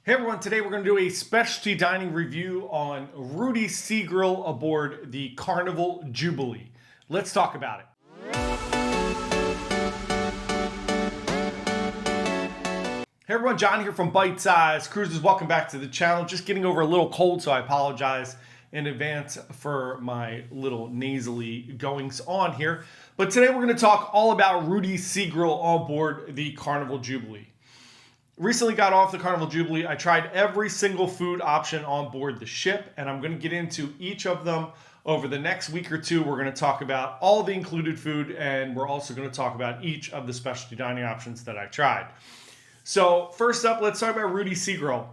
Hey everyone, today we're going to do a specialty dining review on Rudys Seagrrill aboard the Carnival Jubilee. Let's talk about it. Hey everyone, John here from Bite Size Cruises. Welcome back to the channel. Just getting over a little cold, so I apologize in advance for my little nasally goings on here. But today we're going to talk all about Rudys Seagrrill on board the Carnival Jubilee. Recently got off the Carnival Jubilee. I tried every single food option on board the ship, and I'm going to get into each of them over the next week or two. We're going to talk about all the included food, and we're also going to talk about each of the specialty dining options that I tried. So first up, let's talk about Rudys Seagrrill.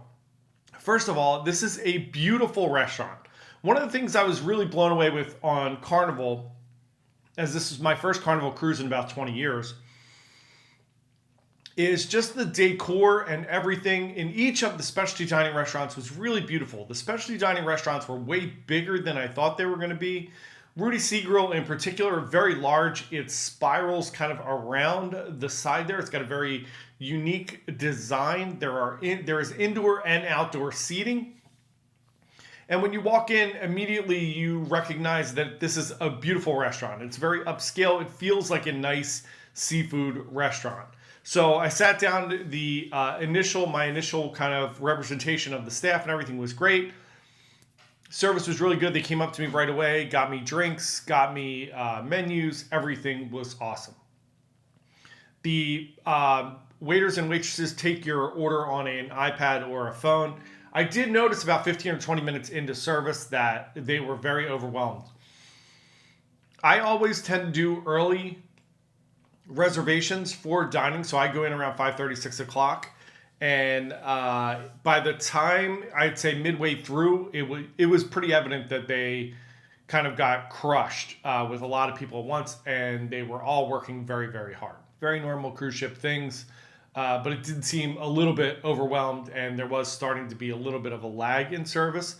First of all, this is a beautiful restaurant. One of the things I was really blown away with on Carnival, as this is my first Carnival cruise in about 20 years, is just the decor and everything in each of the specialty dining restaurants was really beautiful. The specialty dining restaurants were way bigger than I thought they were going to be. Rudys Seagrrill in particular, very large. It spirals kind of around the side there. It's got a very unique design. There is indoor and outdoor seating. And when you walk in, immediately you recognize that this is a beautiful restaurant. It's very upscale. It feels like a nice seafood restaurant. So I sat down. My initial kind of representation of the staff and everything was great. Service was really good. They came up to me right away, got me drinks, got me menus. Everything was awesome. The waiters and waitresses take your order on an iPad or a phone. I did notice about 15 or 20 minutes into service that they were very overwhelmed. I always tend to do early reservations for dining, so I go in around 5:30, 6 o'clock, and by the time I'd say midway through, it was pretty evident that they kind of got crushed with a lot of people at once, and they were all working very, very hard. Very normal cruise ship things, but it did seem a little bit overwhelmed, and there was starting to be a little bit of a lag in service.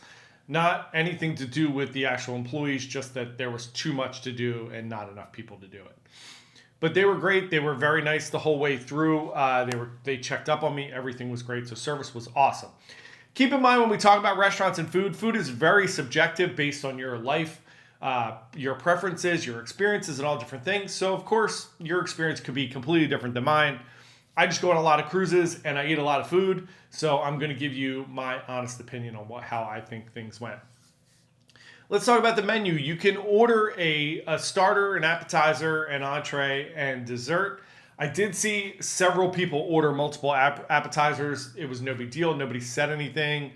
Not anything to do with the actual employees, just that there was too much to do and not enough people to do it. But they were great. They were very nice the whole way through. They checked up on me. Everything was great. So service was awesome. Keep in mind when we talk about restaurants and food is very subjective based on your life, your preferences, your experiences, and all different things. So of course, your experience could be completely different than mine. I just go on a lot of cruises and I eat a lot of food. So I'm going to give you my honest opinion on how I think things went. Let's talk about the menu. You can order a starter, an appetizer, an entree, and dessert. I did see several people order multiple appetizers. It was no big deal. Nobody said anything.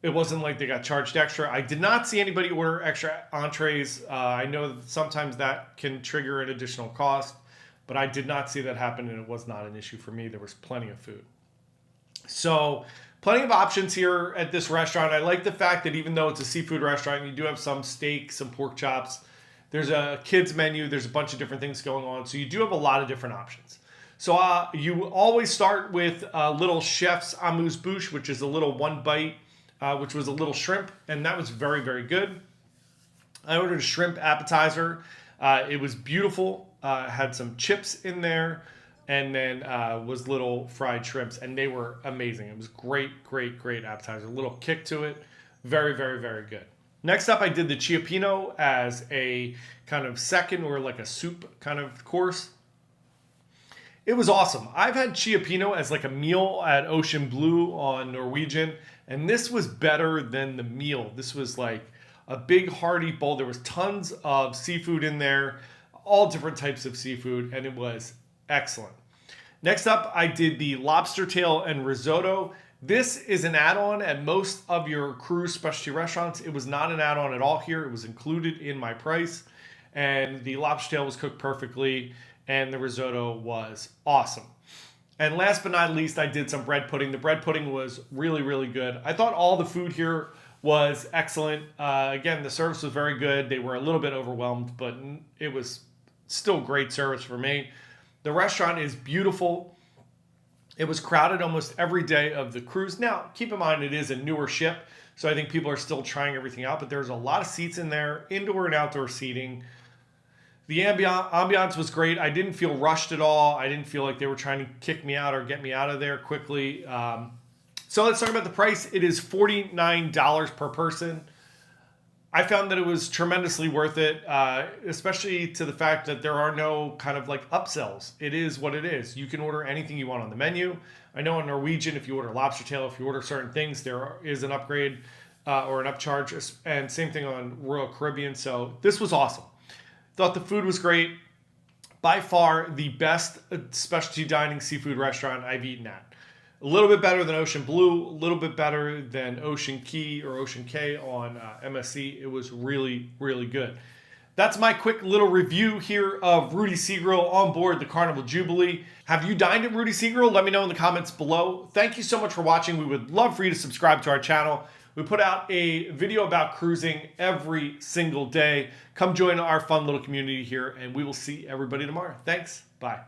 It wasn't like they got charged extra. I did not see anybody order extra entrees. I know that sometimes that can trigger an additional cost, but I did not see that happen, and it was not an issue for me. There was plenty of food. So plenty of options here at this restaurant. I like the fact that even though it's a seafood restaurant, you do have some steak, some pork chops. There's a kids menu. There's a bunch of different things going on. So you do have a lot of different options. So you always start with a little chef's amuse-bouche, which is a little one bite, which was a little shrimp. And that was very, very good. I ordered a shrimp appetizer. It was beautiful. Had some chips in there. And then was little fried shrimps, and they were amazing. It was great appetizer. A little kick to it. Very, very, very good. Next up, I did the Cioppino as a kind of second or like a soup kind of course. It was awesome. I've had Cioppino as like a meal at Ocean Blue on Norwegian, and this was better than the meal. This was like a big hearty bowl. There was tons of seafood in there, all different types of seafood, and it was excellent. Next up, I did the lobster tail and risotto. This is an add-on at most of your cruise specialty restaurants. It was not an add-on at all here. It was included in my price. And the lobster tail was cooked perfectly, and the risotto was awesome. And last but not least, I did some bread pudding. The bread pudding was really, really good. I thought all the food here was excellent. Again, the service was very good. They were a little bit overwhelmed, but it was still great service for me. The restaurant is beautiful. It was crowded almost every day of the cruise. Now, keep in mind, it is a newer ship, so I think people are still trying everything out, but there's a lot of seats in there, indoor and outdoor seating. The ambiance was great. I didn't feel rushed at all. I didn't feel like they were trying to kick me out or get me out of there quickly. So let's talk about the price. It is $49 per person. I found that it was tremendously worth it, especially to the fact that there are no kind of like upsells. It is what it is. You can order anything you want on the menu. I know on Norwegian, if you order lobster tail, if you order certain things, there is an upgrade or an upcharge, and same thing on Royal Caribbean. So this was awesome. Thought the food was great. By far the best specialty dining seafood restaurant I've eaten at. A little bit better than Ocean Blue, a little bit better than Ocean Key or Ocean K on MSC. It was really, really good. That's my quick little review here of Rudys SeaGrill on board the Carnival Jubilee. Have you dined at Rudys SeaGrill? Let me know in the comments below. Thank you so much for watching. We would love for you to subscribe to our channel. We put out a video about cruising every single day. Come join our fun little community here, and we will see everybody tomorrow. Thanks. Bye.